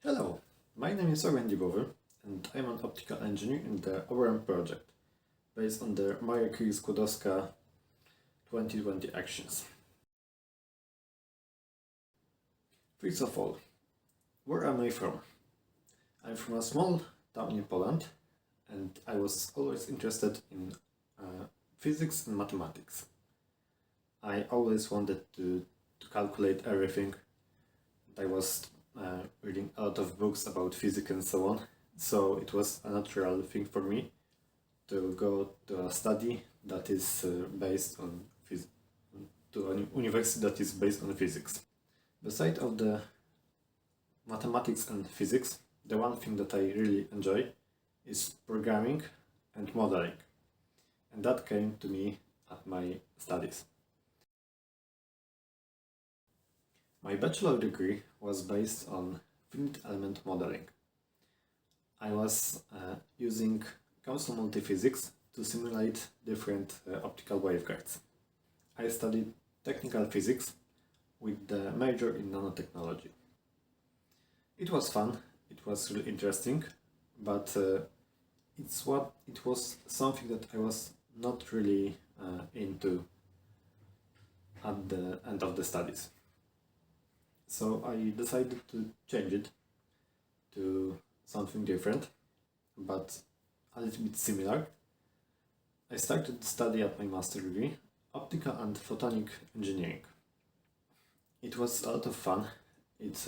Hello, my name is Bover, and I'm an optical engineer in the ORM project, based on the Maria Curie Skłodowska 2020 actions. First of all, where am I from? I'm from a small town in Poland, and I was always interested in physics and mathematics. I always wanted to calculate everything. I was reading a lot of books about physics and so on, so it was a natural thing for me to go to a study that is based on to a university that is based on physics. Beside of the mathematics and physics, the one thing that I really enjoy is programming and modeling, and that came to me at my studies. My bachelor degree was based on finite element modeling. I was using Gaussian multiphysics to simulate different optical waveguides. I studied technical physics with the major in nanotechnology. It was fun, it was really interesting, but it was something that I was not really into at the end of the studies. So I decided to change it to something different, but a little bit similar. I started to study at my master degree, optical and photonic engineering. It was a lot of fun. It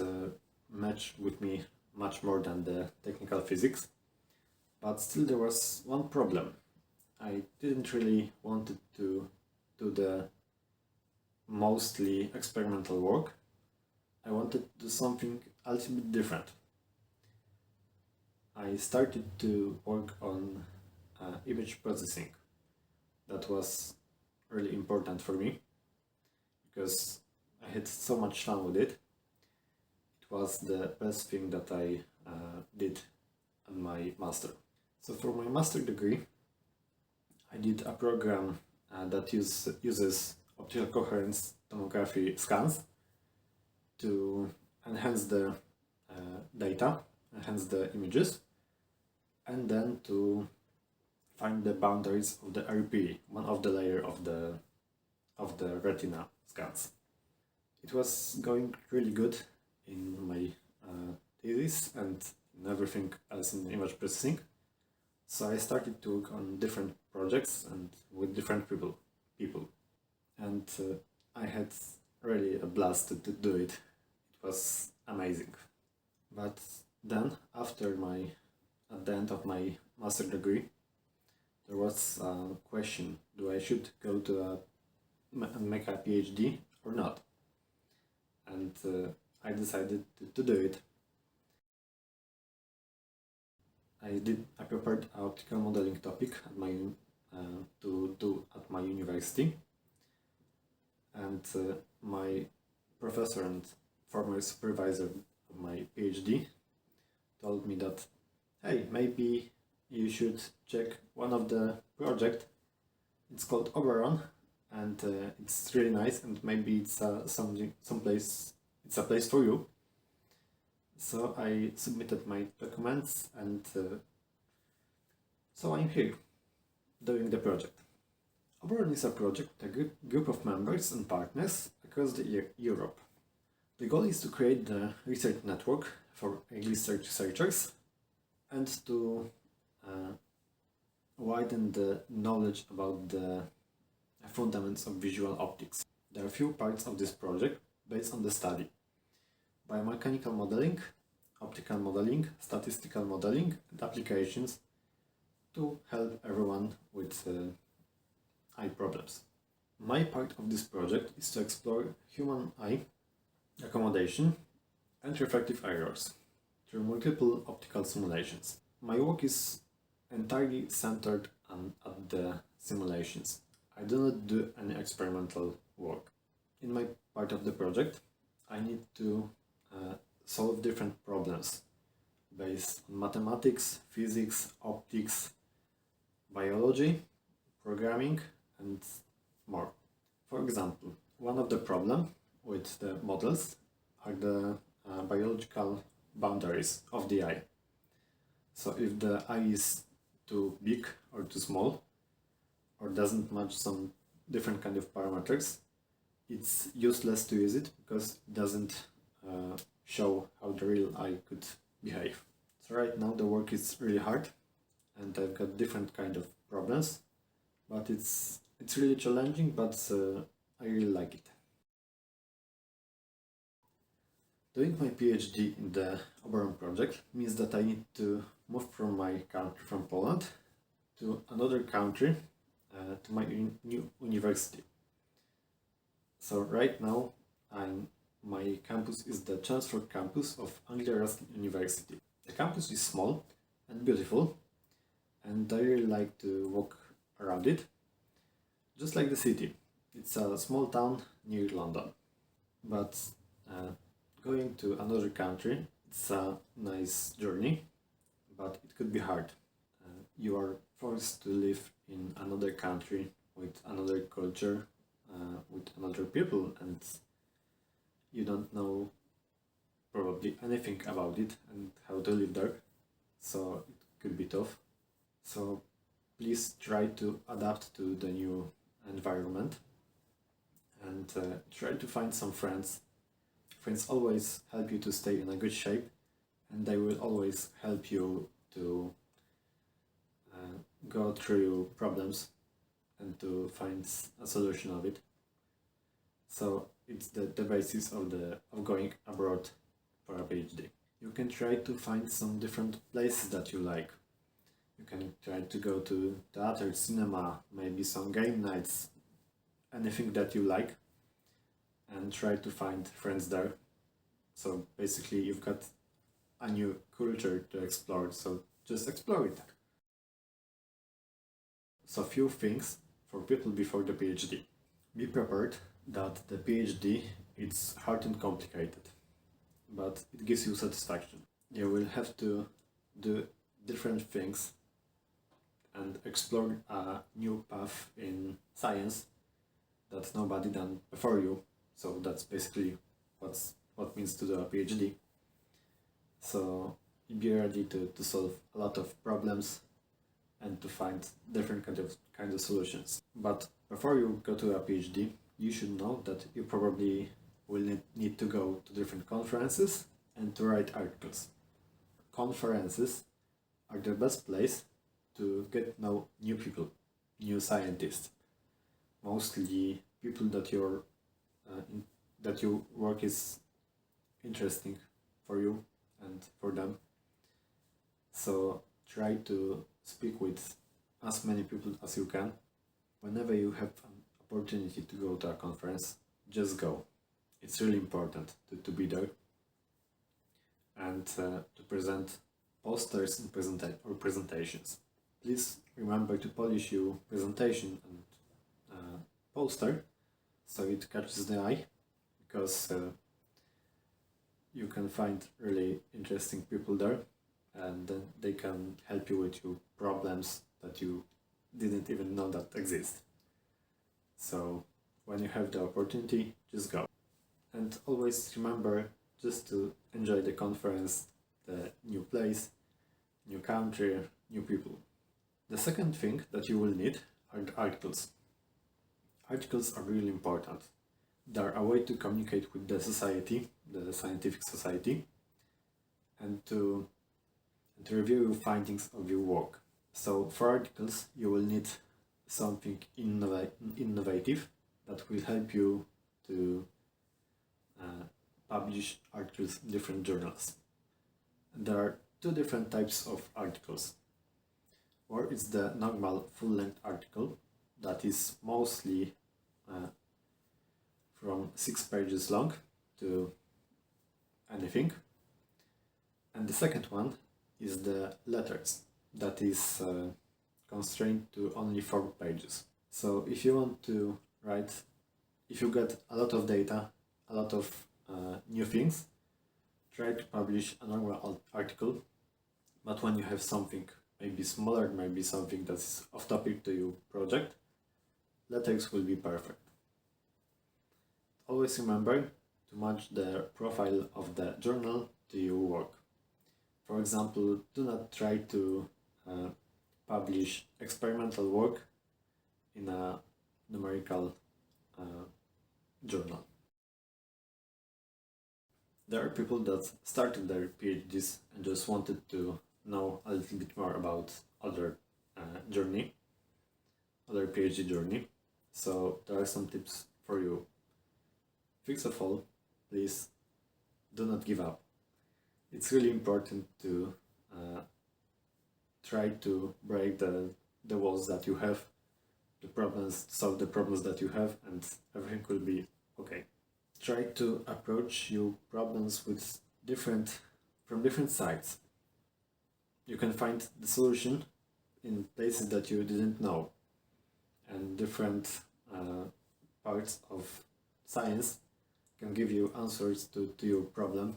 matched with me much more than the technical physics, but still there was one problem. I didn't really want to do the mostly experimental work. I wanted to do something a little bit different. I started to work on image processing. That was really important for me because I had so much fun with it. It was the best thing that I did on my master. So for my master degree, I did a program that uses optical coherence tomography scans to enhance the data, enhance the images, and then to find the boundaries of the RP, one of the layer of the retina scans. It was going really good in my thesis and in everything else in image processing. So I started to work on different projects and with different people. And I had really a blast to do it. It was amazing. But then, at the end of my master degree, there was a question: do I should go to make a PhD or not? And I decided to do it. I prepared an optical modeling topic at my to do at my university, and my professor and former supervisor of my PhD told me that, hey, maybe you should check one of the project. It's called Oberon, and it's really nice, and maybe it's it's a place for you. So I submitted my documents, and so I'm here doing the project. Oberon is a project with a group of members and partners across Europe. The goal is to create the research network for researchers and to widen the knowledge about the fundamentals of visual optics. There are a few parts of this project based on the study: biomechanical modeling, optical modeling, statistical modeling, and applications to help everyone with eye problems. My part of this project is to explore human eye accommodation and refractive errors through multiple optical simulations. My work is entirely centered at the simulations. I do not do any experimental work. In my part of the project, I need to solve different problems based on mathematics, physics, optics, biology, programming, and more. For example, one of the problems with the models are the biological boundaries of the eye. So if the eye is too big or too small, or doesn't match some different kind of parameters, it's useless to use it because it doesn't show how the real eye could behave. So right now the work is really hard and I've got different kind of problems, but it's really challenging, but I really like it. Doing my PhD in the Oberon project means that I need to move from my country, from Poland, to another country, to my new university. So right now, my campus is the Chancellor campus of Anglia-Ruskin University. The campus is small and beautiful, and I really like to walk around it. Just like the city, it's a small town near London. But going to another country, it's a nice journey, but it could be hard. You are forced to live in another country with another culture, with another people, and you don't know probably anything about it and how to live there, so it could be tough. So please try to adapt to the new environment and try to find some friends. Friends always help you to stay in a good shape, and they will always help you to go through your problems and to find a solution of it. So it's the basis of going abroad for a PhD. You can try to find some different places that you like. You can try to go to theater, cinema, maybe some game nights, anything that you like, and try to find friends there. So basically you've got a new culture to explore, so just explore it. So few things for people before the PhD. Be prepared that the PhD is hard and complicated, but it gives you satisfaction. You will have to do different things and explore a new path in science that nobody done before you. So that's basically what means to do a PhD. So be ready to solve a lot of problems and to find different kind of solutions. But before you go to a PhD, you should know that you probably will need to go to different conferences and to write articles. Conferences are the best place to get to know new people, new scientists, mostly people that your work is interesting for you and for them. So try to speak with as many people as you can. Whenever you have an opportunity to go to a conference, just go. It's really important to be there and to present posters and presentations. Please remember to polish your presentation and poster so it catches the eye, because you can find really interesting people there, and then they can help you with your problems that you didn't even know that exist. So when you have the opportunity, just go. And always remember just to enjoy the conference, the new place, new country, new people. The second thing that you will need are the articles. Articles are really important. They are a way to communicate with the society, the scientific society, and to review your findings of your work. So for articles, you will need something innovative that will help you to publish articles in different journals. There are two different types of articles. Or it's the normal full-length article that is mostly from 6 pages long to anything. And the second one is the letters that is constrained to only 4 pages. So if you want to write, if you get a lot of data, a lot of new things, try to publish a normal article. But when you have something maybe smaller, maybe something that's off topic to your project, letters will be perfect. Always remember to match the profile of the journal to your work. For example, do not try to publish experimental work in a numerical journal. There are people that started their PhDs and just wanted to know a little bit more about other other PhD journey. So there are some tips for you. First of all, please do not give up. It's really important to try to break the walls that you have, solve the problems that you have, and everything will be okay. Try to approach your problems with from different sides. You can find the solution in places that you didn't know, and different parts of science can give you answers to your problem,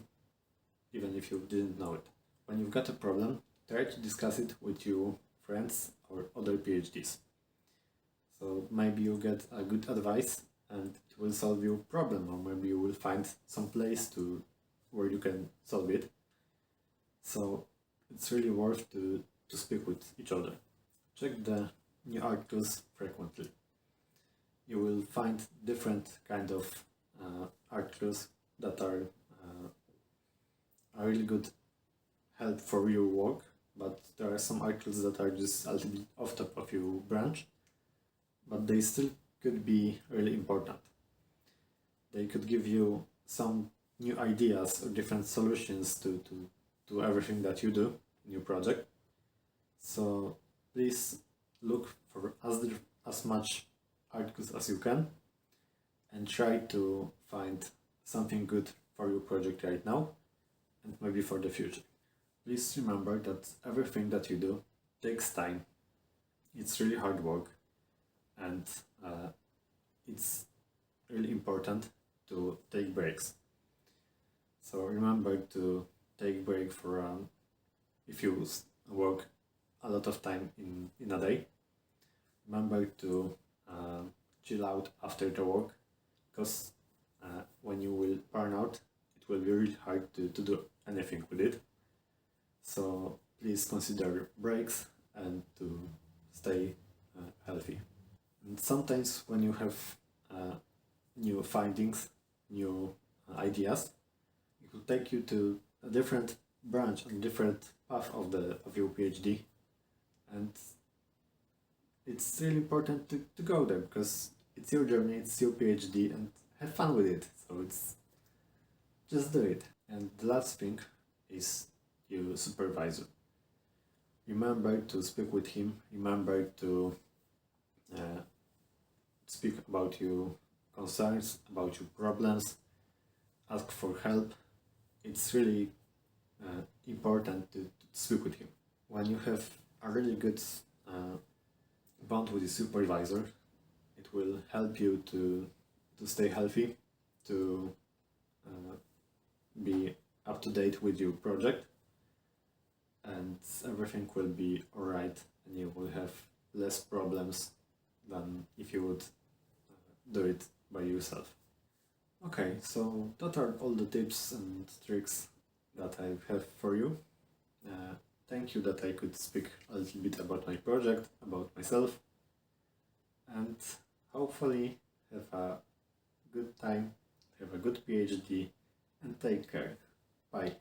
even if you didn't know it. When you've got a problem, try to discuss it with your friends or other PhDs. So maybe you get a good advice and it will solve your problem, or maybe you will find some place where you can solve it. So it's really worth to speak with each other. Check the new articles frequently. You will find different kind of articles that are a really good help for your work, but there are some articles that are just a little bit off top of your branch, but they still could be really important. They could give you some new ideas or different solutions to everything that you do in your project. So please look for as much articles as you can and try to find something good for your project right now and maybe for the future. Please remember that everything that you do takes time. It's really hard work, and it's really important to take breaks. So remember to take break for if you work a lot of time in a day. Remember to chill out after the work, because when you will burn out, it will be really hard to do anything with it. So please consider breaks and to stay healthy. And sometimes when you have new findings, new ideas, it will take you to a different branch and different path of your PhD, and it's really important to go there, because it's your journey, it's your PhD, and have fun with it. So just do it. And the last thing is your supervisor. Remember to speak with him. Remember to speak about your concerns, about your problems. Ask for help. It's really important to speak with him. When you have a really good bond with your supervisor, it will help you to stay healthy, to be up to date with your project, and everything will be alright, and you will have less problems than if you would do it by yourself. Okay, so that are all the tips and tricks that I have for you. Thank you that I could speak a little bit about my project, about myself, and hopefully have a good time, have a good PhD, and take care. Bye.